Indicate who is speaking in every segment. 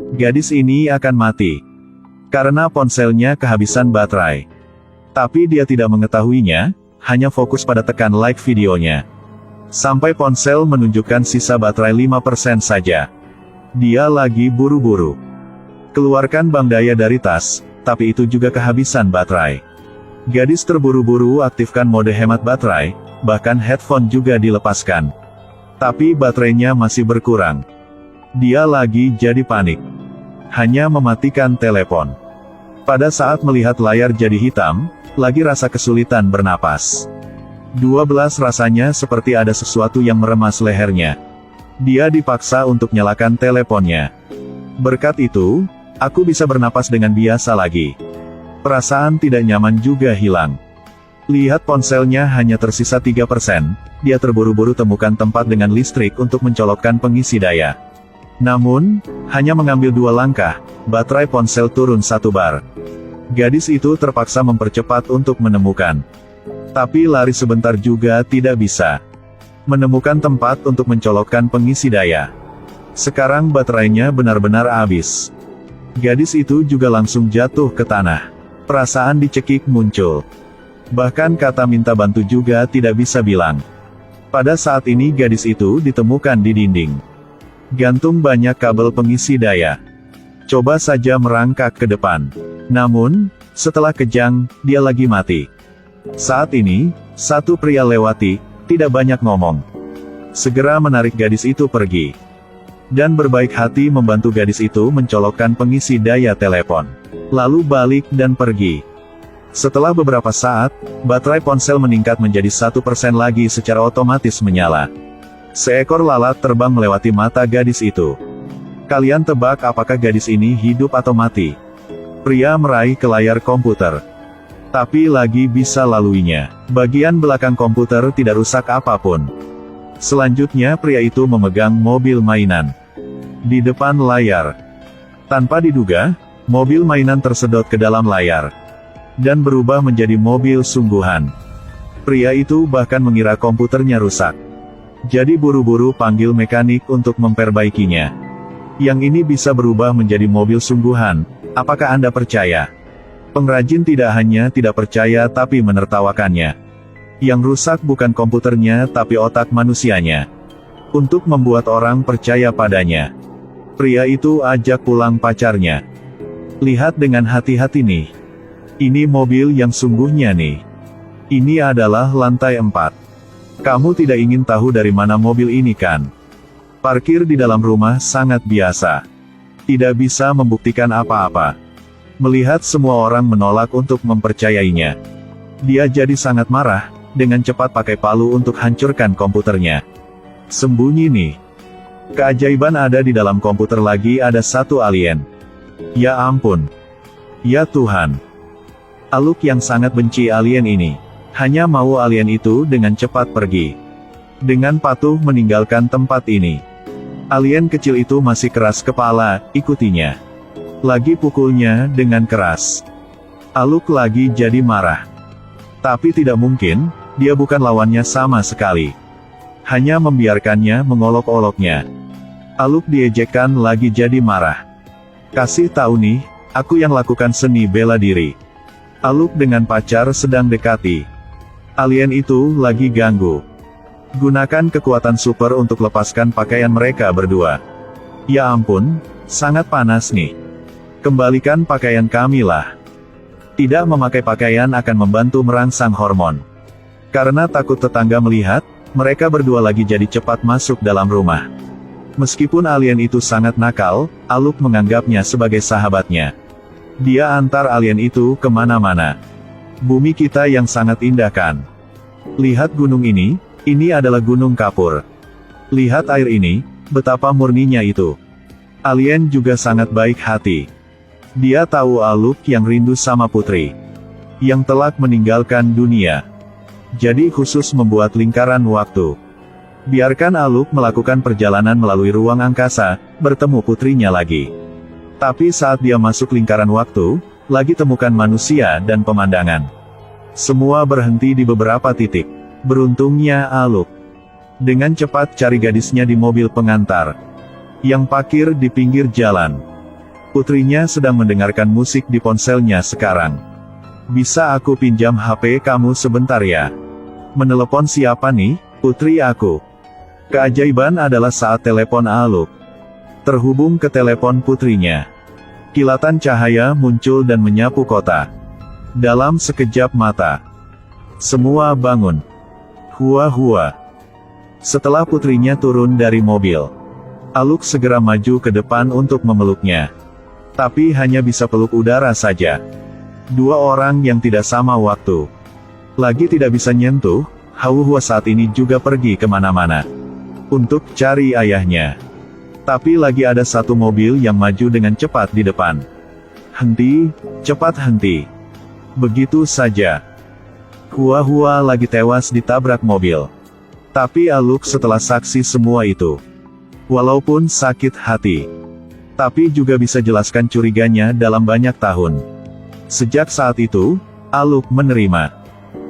Speaker 1: Gadis ini akan mati. Karena ponselnya kehabisan baterai. Tapi dia tidak mengetahuinya, hanya fokus pada tekan like videonya. Sampai ponsel menunjukkan sisa baterai 5% saja. Dia lagi buru-buru. Keluarkan bank daya dari tas, tapi itu juga kehabisan baterai. Gadis terburu-buru aktifkan mode hemat baterai, bahkan headphone juga dilepaskan. Tapi baterainya masih berkurang. Dia lagi jadi panik. Hanya mematikan telepon. Pada saat melihat layar jadi hitam, lagi rasa kesulitan bernapas. 12 rasanya seperti ada sesuatu yang meremas lehernya. Dia dipaksa untuk nyalakan teleponnya. Berkat itu, aku bisa bernapas dengan biasa lagi. Perasaan tidak nyaman juga hilang. Lihat ponselnya hanya tersisa 3%, dia terburu-buru temukan tempat dengan listrik untuk mencolokkan pengisi daya. Namun, hanya mengambil 2 langkah, baterai ponsel turun 1 bar. Gadis itu terpaksa mempercepat untuk menemukan. Tapi lari sebentar juga tidak bisa. Menemukan tempat untuk mencolokkan pengisi daya. Sekarang baterainya benar-benar habis. Gadis itu juga langsung jatuh ke tanah. Perasaan dicekik muncul. Bahkan kata minta bantu juga tidak bisa bilang. Pada saat ini gadis itu ditemukan di dinding. Gantung banyak kabel pengisi daya. Coba saja merangkak ke depan. Namun, setelah kejang, dia lagi mati. Saat ini, satu pria lewati, tidak banyak ngomong. Segera menarik gadis itu pergi. Dan berbaik hati membantu gadis itu mencolokkan pengisi daya telepon. Lalu balik dan pergi. Setelah beberapa saat, baterai ponsel meningkat menjadi 1% lagi secara otomatis menyala. Seekor lalat terbang melewati mata gadis itu. Kalian tebak apakah gadis ini hidup atau mati? Pria meraih ke layar komputer. Tapi lagi bisa laluinya. Bagian belakang komputer tidak rusak apapun. Selanjutnya pria itu memegang mobil mainan. Di depan layar. Tanpa diduga, mobil mainan tersedot ke dalam layar. Dan berubah menjadi mobil sungguhan. Pria itu bahkan mengira komputernya rusak. Jadi buru-buru panggil mekanik untuk memperbaikinya. Yang ini bisa berubah menjadi mobil sungguhan, apakah Anda percaya? Pengrajin tidak hanya tidak percaya tapi menertawakannya. Yang rusak bukan komputernya tapi otak manusianya. Untuk membuat orang percaya padanya. Pria itu ajak pulang pacarnya. Lihat dengan hati-hati nih. Ini mobil yang sungguhnya nih. Ini adalah lantai 4. Kamu tidak ingin tahu dari mana mobil ini kan? Parkir di dalam rumah sangat biasa. Tidak bisa membuktikan apa-apa. Melihat semua orang menolak untuk mempercayainya. Dia jadi sangat marah, dengan cepat pakai palu untuk hancurkan komputernya. Sembunyi nih. Keajaiban ada di dalam komputer lagi ada satu alien. Ya ampun. Ya Tuhan. Aluk yang sangat benci alien ini. Hanya mau alien itu dengan cepat pergi. Dengan patuh meninggalkan tempat ini. Alien kecil itu masih keras kepala, ikutinya. Lagi pukulnya dengan keras. Aluk lagi jadi marah. Tapi tidak mungkin, dia bukan lawannya sama sekali. Hanya membiarkannya mengolok-oloknya. Aluk diejekkan lagi jadi marah. Kasih tahu nih, aku yang lakukan seni bela diri. Aluk dengan pacar sedang dekati. Alien itu lagi ganggu. Gunakan kekuatan super untuk lepaskan pakaian mereka berdua. Ya ampun, sangat panas nih. Kembalikan pakaian kami lah. Tidak memakai pakaian akan membantu merangsang hormon. Karena takut tetangga melihat, mereka berdua lagi jadi cepat masuk dalam rumah. Meskipun alien itu sangat nakal, Aluk menganggapnya sebagai sahabatnya. Dia antar alien itu kemana-mana. Bumi kita yang sangat indah kan? Lihat gunung ini adalah gunung kapur. Lihat air ini, betapa murninya itu. Alien juga sangat baik hati. Dia tahu Aluk yang rindu sama putri. Yang telah meninggalkan dunia. Jadi khusus membuat lingkaran waktu. Biarkan Aluk melakukan perjalanan melalui ruang angkasa, bertemu putrinya lagi. Tapi saat dia masuk lingkaran waktu, lagi temukan manusia dan pemandangan. Semua berhenti di beberapa titik. Beruntungnya Aluk. Dengan cepat cari gadisnya di mobil pengantar. Yang parkir di pinggir jalan. Putrinya sedang mendengarkan musik di ponselnya sekarang. Bisa aku pinjam HP kamu sebentar ya? Menelepon siapa nih, putri aku? Keajaiban adalah saat telepon Aluk terhubung ke telepon putrinya. Kilatan cahaya muncul dan menyapu kota. Dalam sekejap mata, semua bangun. Hua-hua. Setelah putrinya turun dari mobil, Aluk segera maju ke depan untuk memeluknya. Tapi hanya bisa peluk udara saja. Dua orang yang tidak sama waktu. Lagi tidak bisa nyentuh, Hua saat ini juga pergi kemana-mana untuk cari ayahnya. Tapi lagi ada satu mobil yang maju dengan cepat di depan. Henti, cepat henti. Begitu saja. Hua lagi tewas ditabrak mobil. Tapi Aluk setelah saksi semua itu, walaupun sakit hati, tapi juga bisa jelaskan curiganya dalam banyak tahun. Sejak saat itu, Aluk menerima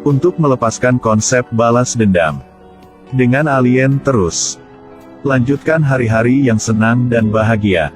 Speaker 1: untuk melepaskan konsep balas dendam dengan alien terus. Lanjutkan hari-hari yang senang dan bahagia.